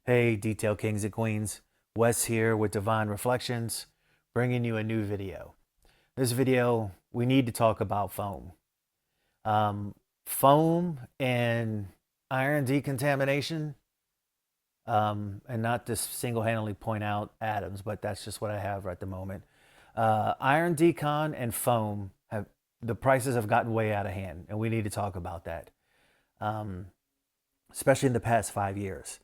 Hey, Detail Kings and Queens. Wes here with Divine Reflections, bringing you a new video. This video, we need to talk about foam. Um, Foam and iron decontamination, and not to single-handedly point out atoms, but that's just what I have at the moment. Iron decon and foam the prices have gotten way out of hand, and we need to talk about that, um, especially in the past 5 years.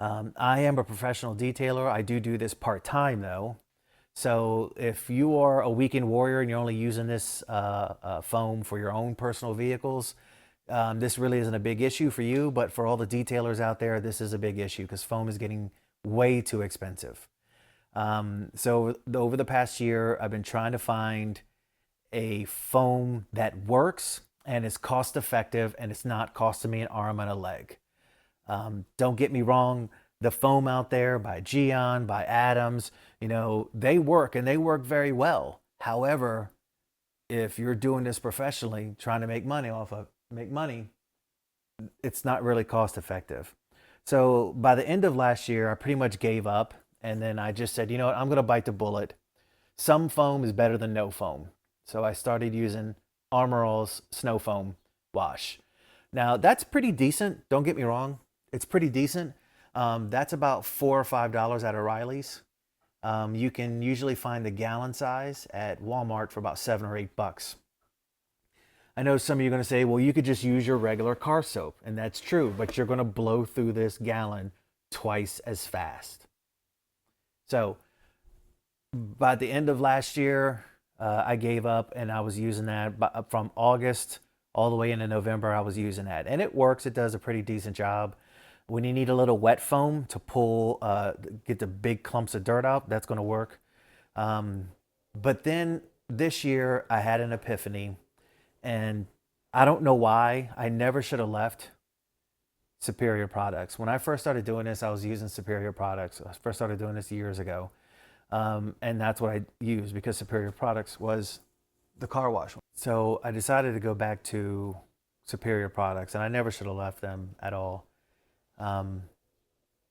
I am a professional detailer. I do this part-time though. So if you are a weekend warrior and you're only using this foam for your own personal vehicles, this really isn't a big issue for you. But for all the detailers out there, this is a big issue because foam is getting way too expensive. So over the past year, I've been trying to find a foam that works and is cost effective and it's not costing me an arm and a leg. Don't get me wrong, the foam out there by Geon, by Adams, they work and they work very well. However, if you're doing this professionally, trying to make money, it's not really cost effective. So by the end of last year, I pretty much gave up. And then I just said, you know what, I'm going to bite the bullet. Some foam is better than no foam. So I started using Armor All's Snow Foam Wash. Now that's pretty decent. Don't get me wrong. It's pretty decent. That's about $4 or $5 at O'Reilly's. You can usually find the gallon size at Walmart for about $7 or $8. I know some of you are going to say, well, you could just use your regular car soap. And that's true, but you're going to blow through this gallon twice as fast. So by the end of last year, I gave up and I was using that. But from August all the way into November, I was using that. And it works. It does a pretty decent job. When you need a little wet foam to get the big clumps of dirt out, that's going to work. But then this year I had an epiphany, and I don't know why. I never should have left Superior Products. When I first started doing this, I was using Superior Products. I first started doing this years ago. And that's what I used because Superior Products was the car wash. So I decided to go back to Superior Products, and I never should have left them at all.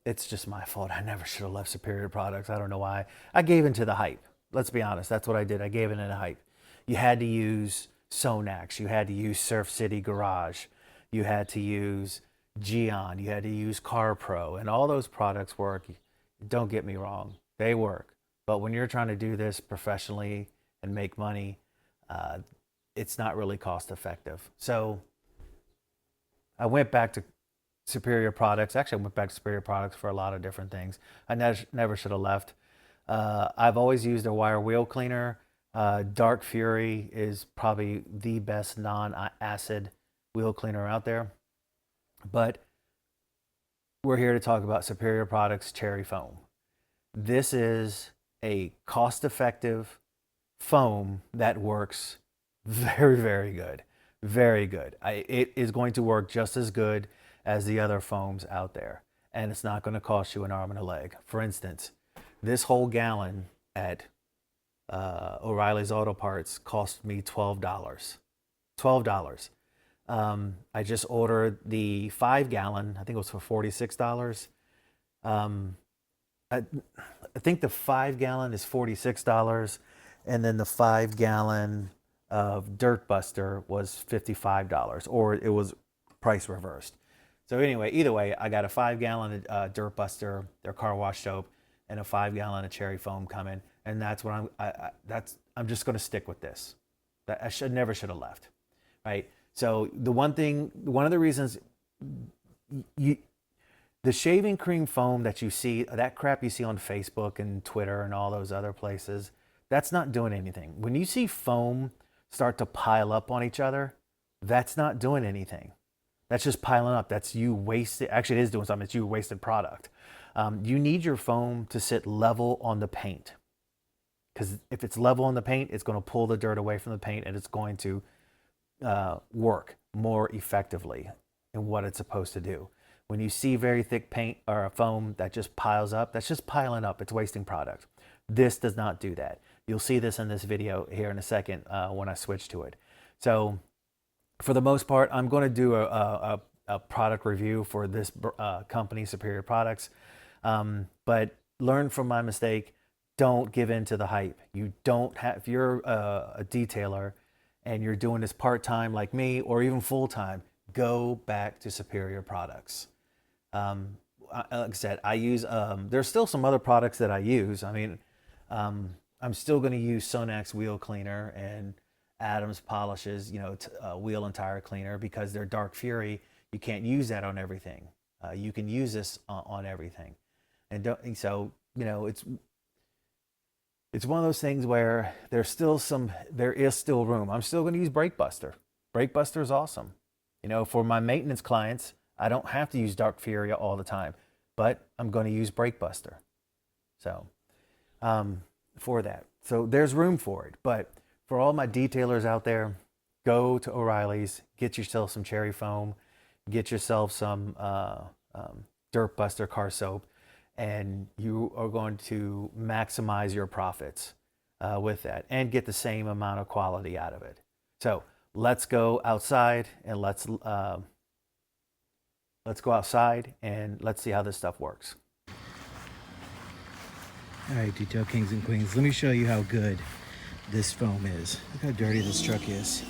It's just my fault. I never should have left Superior Products. I don't know why. I gave into the hype. Let's be honest. That's what I did. I gave into the hype. You had to use Sonax. You had to use Surf City Garage. You had to use Geon. You had to use Car Pro. And all those products work. Don't get me wrong. They work. But when you're trying to do this professionally and make money, it's not really cost effective. So I went back to Superior Products. Actually, I went back to Superior Products for a lot of different things. I never should have left. I've always used their wire wheel cleaner. Dark Fury is probably the best non-acid wheel cleaner out there. But we're here to talk about Superior Products Cherry Foam. This is a cost-effective foam that works very, very good. Very good. It is going to work just as good as the other foams out there. And it's not going to cost you an arm and a leg. For instance, this whole gallon at O'Reilly's Auto Parts cost me $12. $12. I just ordered the 5-gallon. I think it was for $46. I think the 5-gallon is $46. And then the 5-gallon of Dirt Buster was $55, or it was price reversed. So anyway, either way, I got a 5-gallon Dirt Buster, their car wash soap, and a 5-gallon of Cherry Foam coming, and that's what I'm just going to stick with this. That I never should have left, right? So one of the reasons the shaving cream foam that you see, that crap you see on Facebook and Twitter and all those other places, that's not doing anything. When you see foam start to pile up on each other, that's not doing anything. That's just piling up. That's you wasted. Actually, it is doing something. It's you wasted product. You need your foam to sit level on the paint, because if it's level on the paint, it's going to pull the dirt away from the paint, and it's going to work more effectively in what it's supposed to do. When you see very thick paint or a foam that just piles up, that's just piling up. It's wasting product. This does not do that. You'll see this in this video here in a second when I switch to it. So for the most part, I'm going to do a product review for this company, Superior Products. But learn from my mistake. Don't give in to the hype. You don't have, if you're a detailer and you're doing this part-time like me or even full-time, go back to superior products. Like I said, I use, there's still some other products that I use. I mean, I'm still going to use Sonax wheel cleaner and Adams polishes, wheel and tire cleaner because they're Dark Fury. You can't use that on everything. You can use this on everything. And so, it's one of those things where there is still room. I'm still going to use Brake Buster. Brake Buster is awesome. For my maintenance clients, I don't have to use Dark Fury all the time, but I'm going to use Brake Buster. So, for that. So there's room for it. But for all my detailers out there, go to O'Reilly's, get yourself some cherry foam, get yourself some Dirt Buster car soap, and you are going to maximize your profits with that and get the same amount of quality out of it. So let's go outside and let's go outside and let's see how this stuff works. All right, detail kings and queens, let me show you how good this foam is. Look how dirty this truck is.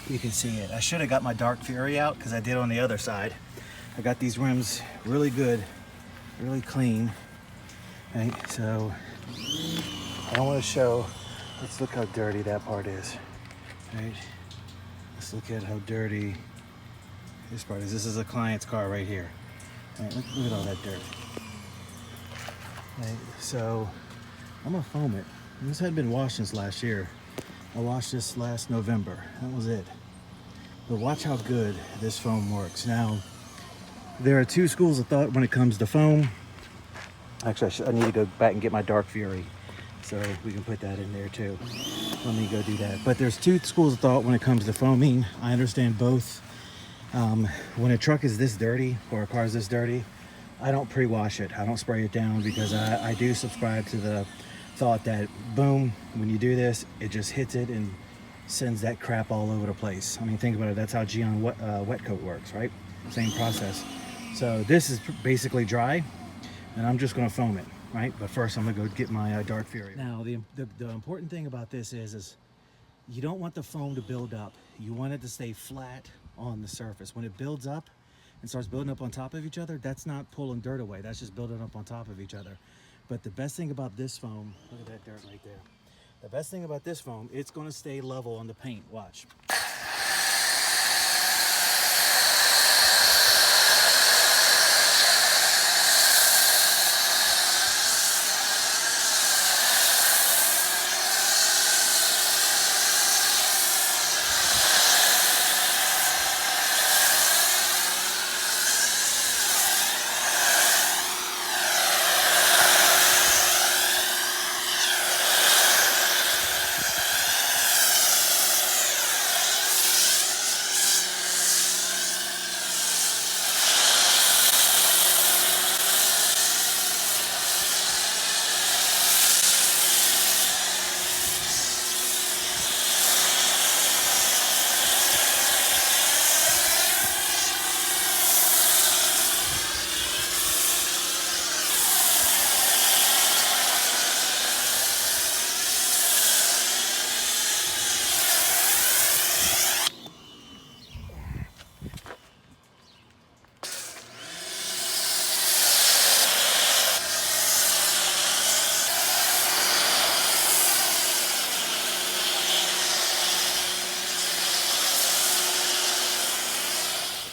You can see it. I should have got my Dark Fury out because I did on the other side. I got these rims really good, really clean. Right, so I want to show, let's look how dirty that part is. Right, let's look at how dirty this part is. This is a client's car right here. Right, look at all that dirt. Right, so I'm gonna foam it. This hadn't been washed since last year. I washed this last November. That was it. But watch how good this foam works. Now, there are two schools of thought when it comes to foam. Actually, I need to go back and get my Dark Fury, so we can put that in there too. Let me go do that. But there's two schools of thought when it comes to foaming. I understand both. When a truck is this dirty or a car is this dirty, I don't pre-wash it. I don't spray it down because I do subscribe to the thought that, boom, when you do this, it just hits it and sends that crap all over the place. I mean, think about it. That's how Geon wet coat works, right? Same process. So this is basically dry, and I'm just going to foam it, right? But first, I'm going to go get my Dark Fury. Now, the important thing about this is you don't want the foam to build up. You want it to stay flat on the surface. When it builds up and starts building up on top of each other, that's not pulling dirt away. That's just building up on top of each other. But the best thing about this foam, look at that dirt right there. The best thing about this foam, it's going to stay level on the paint. Watch.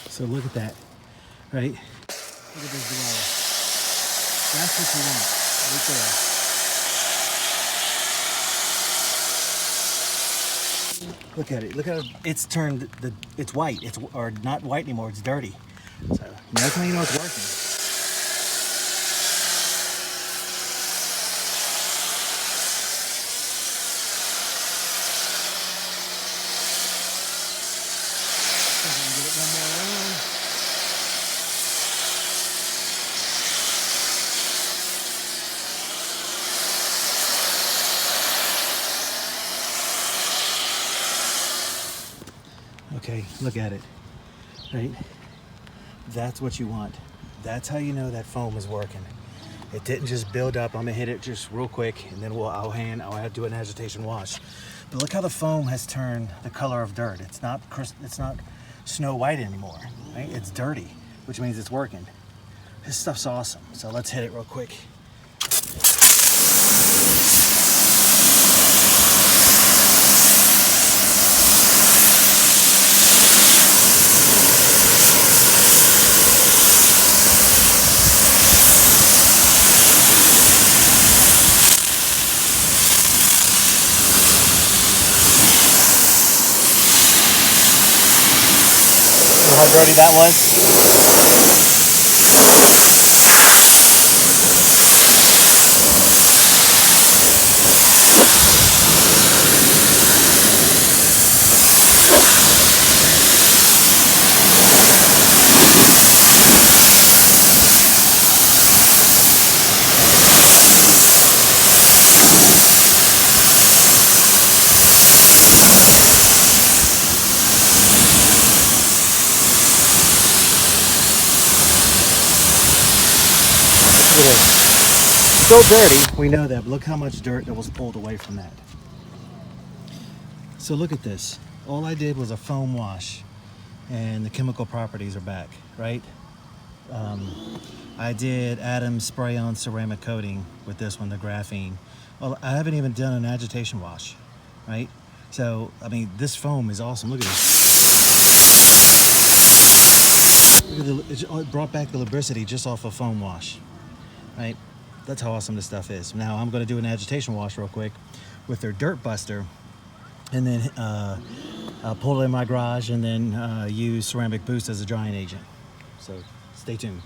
So look at that, right? Look at this below. That's what you want, right there. Look at it. Look how it's turned. It's white. Or not white anymore. It's dirty. So that's how you know it's working. Get it one more round. Okay, look at it, right? That's what you want. That's how you know that foam is working. It didn't just build up. I'm gonna hit it just real quick, and then I'll have to do an agitation wash. But look how the foam has turned the color of dirt. It's not snow white anymore, right? It's dirty, which means it's working. This stuff's awesome. So let's hit it real quick. See how dirty that was? Look at this. Still dirty, we know that, but look how much dirt that was pulled away from that. So look at this. All I did was a foam wash, and the chemical properties are back, right? I did Adam's spray-on ceramic coating with this one, the graphene. Well, I haven't even done an agitation wash, right? So, I mean, this foam is awesome. Look at this. Look at it brought back the lubricity just off a foam wash, right? That's how awesome this stuff is. Now I'm going to do an agitation wash real quick with their dirt buster, and then I'll pull it in my garage and then use ceramic boost as a drying agent. So stay tuned.